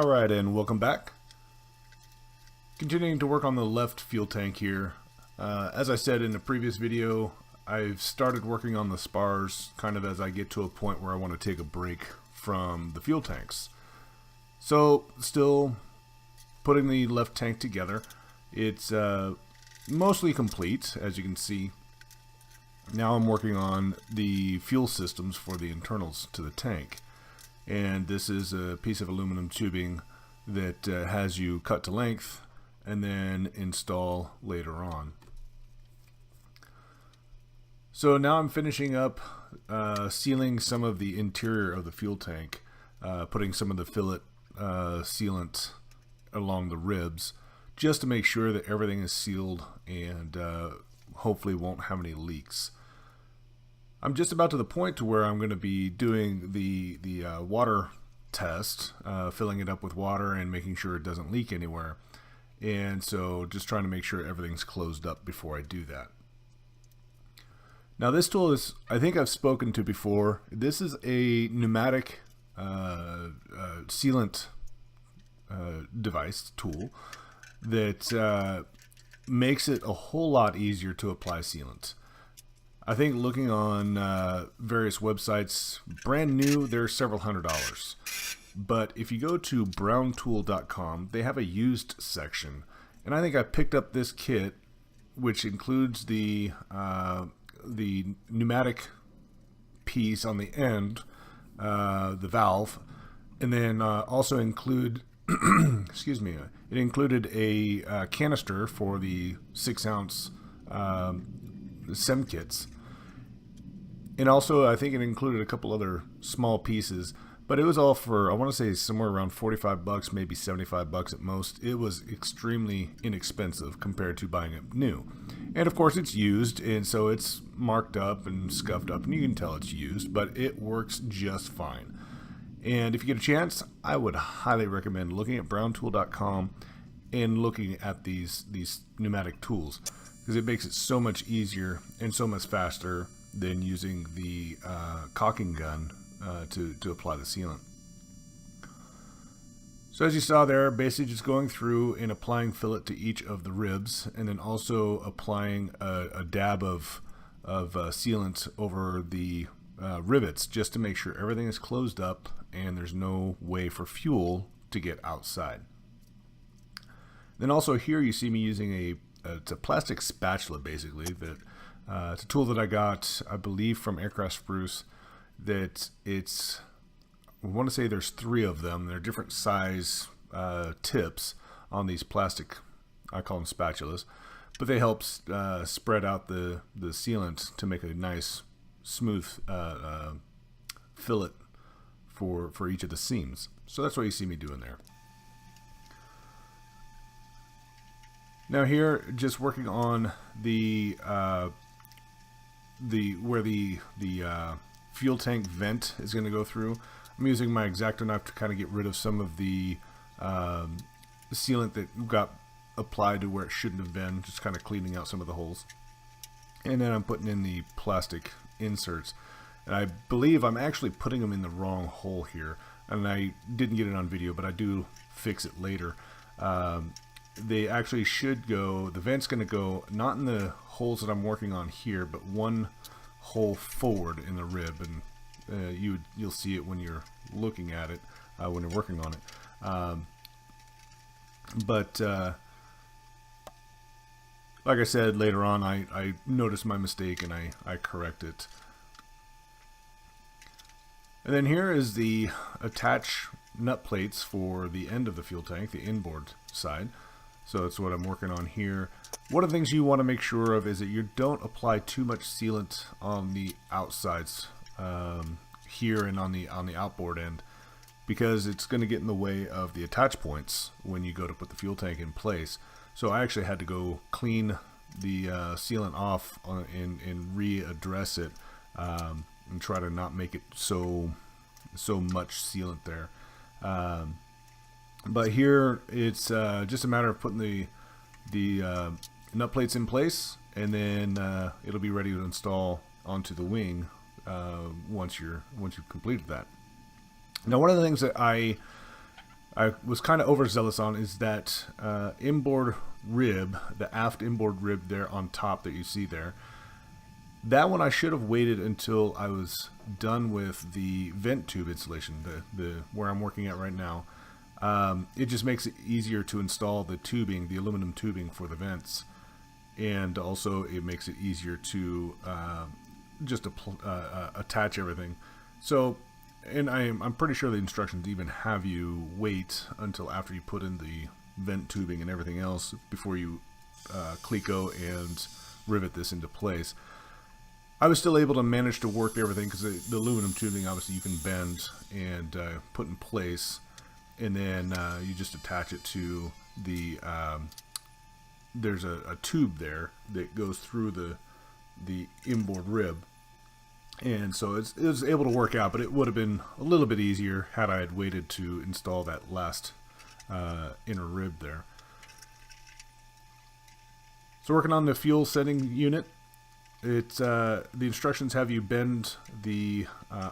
Alright, and welcome back. Continuing to work on the left fuel tank here. As I said in the previous video, I've started working on the spars kind of as I get to a point where I want to take a break from the fuel tanks. So, still putting the left tank together. It's mostly complete, as you can see. Now I'm working on the fuel systems for the internals to the tank. And this is a piece of aluminum tubing that has you cut to length and then install later on. So now I'm finishing up sealing some of the interior of the fuel tank, putting some of the fillet sealant along the ribs just to make sure that everything is sealed and hopefully won't have any leaks. I'm just about to the point to where I'm going to be doing the water test, filling it up with water and making sure it doesn't leak anywhere. And so just trying to make sure everything's closed up before I do that. Now this tool is, I think I've spoken to before, this is a pneumatic sealant device tool that makes it a whole lot easier to apply sealant. I think looking on various websites, brand new, they're several $100s. But if you go to browntool.com, they have a used section. And I think I picked up this kit, which includes the pneumatic piece on the end, the valve, and then also include, excuse me, it included a canister for the 6-ounce SEM kits. And also, I think it included a couple other small pieces, but it was all for, I want to say, somewhere around 45 bucks, maybe 75 bucks at most. It was extremely inexpensive compared to buying it new. And of course, it's used, and so it's marked up and scuffed up, and you can tell it's used, but it works just fine. And if you get a chance, I would highly recommend looking at browntool.com and looking at these pneumatic tools, because it makes it so much easier and so much faster than using the caulking gun to apply the sealant. So as you saw there, basically just going through and applying fillet to each of the ribs, and then also applying a dab of sealant over the rivets just to make sure everything is closed up and there's no way for fuel to get outside. Then also here you see me using it's a plastic spatula, basically, that it's a tool that I got, I believe, from Aircraft Spruce. That it's, I want to say there's 3 of them. They're different size tips on these plastic, I call them spatulas, but they help spread out the sealant to make a nice smooth fillet for each of the seams. So that's what you see me doing there. Now here, just working on where the fuel tank vent is going to go through. I'm using my X-Acto knife to kind of get rid of some of the sealant that got applied to where it shouldn't have been, just kind of cleaning out some of the holes. And then I'm putting in the plastic inserts. And I believe I'm actually putting them in the wrong hole here. And I didn't get it on video, but I do fix it later. They actually should go, the vent's going to go not in the holes that I'm working on here, but one hole forward in the rib, and you'll see it when you're looking at it, when you're working on it. But like I said, later on I noticed my mistake and I correct it. And then here is the attach nut plates for the end of the fuel tank, the inboard side. So that's what I'm working on here. One of the things you want to make sure of is that you don't apply too much sealant on the outsides here and on the outboard end, because it's going to get in the way of the attach points when you go to put the fuel tank in place. So I actually had to go clean the sealant off and readdress it and try to not make it so much sealant there. But here it's just a matter of putting the nut plates in place, and then it'll be ready to install onto the wing once you've completed that. Now, one of the things that I I was kind of overzealous on is that inboard rib, the aft inboard rib there on top that you see there. That one I should have waited until I was done with the vent tube installation, the where I'm working at right now. It just makes it easier to install the tubing, the aluminum tubing for the vents, and also it makes it easier to just attach everything. So, and I'm pretty sure the instructions even have you wait until after you put in the vent tubing and everything else before you cleco and rivet this into place. I was still able to manage to work everything because the aluminum tubing, obviously, you can bend and put in place, and then you just attach it to the. There's a tube there that goes through the inboard rib, and so it was able to work out. But it would have been a little bit easier had I had waited to install that last inner rib there. So working on the fuel sending unit. It's the instructions have you bend the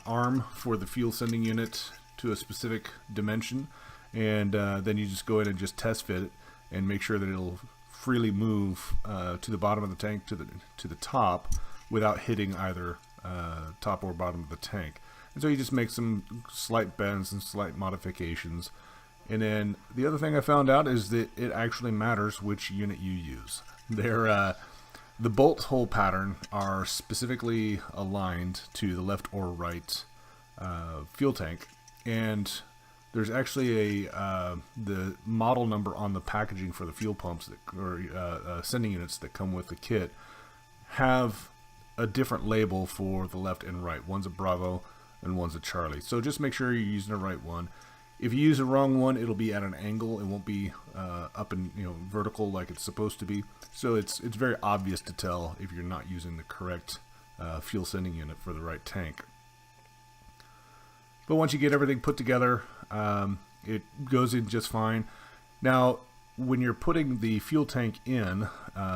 arm for the fuel sending unit to a specific dimension, and then you just go in and just test fit it and make sure that it'll freely move to the bottom of the tank to the top without hitting either top or bottom of the tank. And so you just make some slight bends and slight modifications. And then the other thing I found out is that it actually matters which unit you use. The bolt hole pattern are specifically aligned to the left or right fuel tank, and there's actually the model number on the packaging for the fuel pumps or sending units that come with the kit have a different label for the left and right. One's a Bravo and one's a Charlie. So just make sure you're using the right one. If you use the wrong one, it'll be at an angle. It won't be up and vertical like it's supposed to be. So it's very obvious to tell if you're not using the correct fuel sending unit for the right tank. But once you get everything put together, it goes in just fine. Now, when you're putting the fuel tank in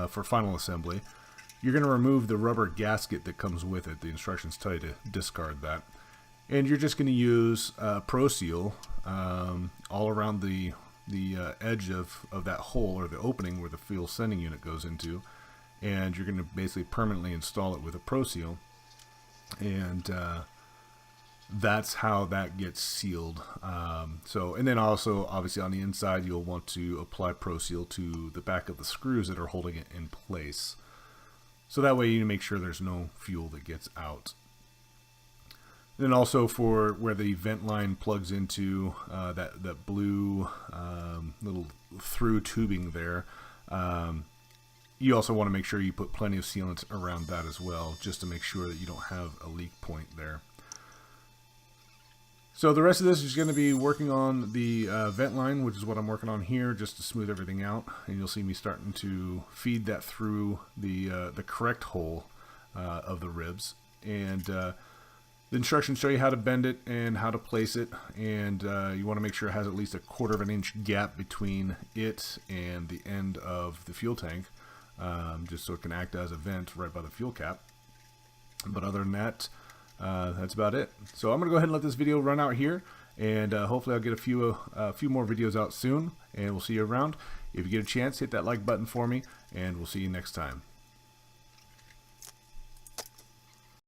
for final assembly, you're going to remove the rubber gasket that comes with it. The instructions tell you to discard that. And you're just going to use Pro Seal all around the edge of that hole or the opening where the fuel sending unit goes into, and you're going to basically permanently install it with a Pro Seal, and that's how that gets sealed. And then also obviously on the inside you'll want to apply Pro Seal to the back of the screws that are holding it in place, so that way you make sure there's no fuel that gets out. Then also for where the vent line plugs into that blue little through tubing there, you also want to make sure you put plenty of sealant around that as well, just to make sure that you don't have a leak point there. So the rest of this is going to be working on the vent line, which is what I'm working on here, just to smooth everything out. And you'll see me starting to feed that through the correct hole of the ribs. And the instructions show you how to bend it and how to place it, and you want to make sure it has at least a 1/4 of an inch gap between it and the end of the fuel tank, just so it can act as a vent right by the fuel cap. But other than that, that's about it. So I'm going to go ahead and let this video run out here, and hopefully I'll get a few more videos out soon, and we'll see you around. If you get a chance, hit that like button for me, and we'll see you next time.